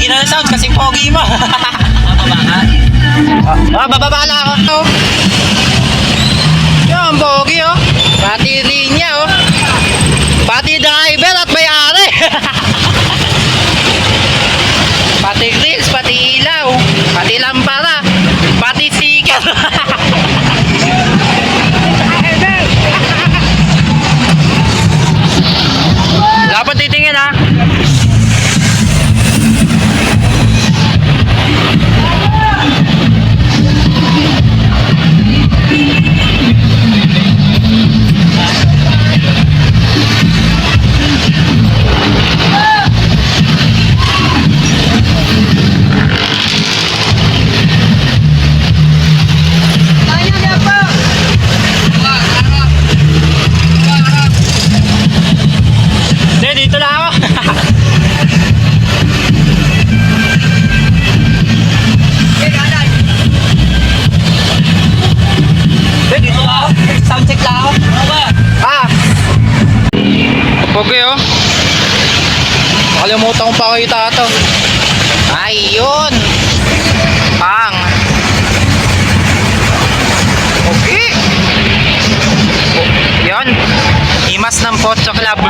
Pogi na sound kasi pogi mo. Bababa na ako. Yan, pogi oh. Pati linya oh. Pati driver at may-ari. Pati grills, pati ilaw, pati lampara, pati sticker. Dapat titingin ha. Dito na ako. Dito na ako. Sound check lang ako. Pogi oh. Nakalimutan kong pakita ito. Ayun. Pang. Pogi. Yan. Imas ng Pocho Club.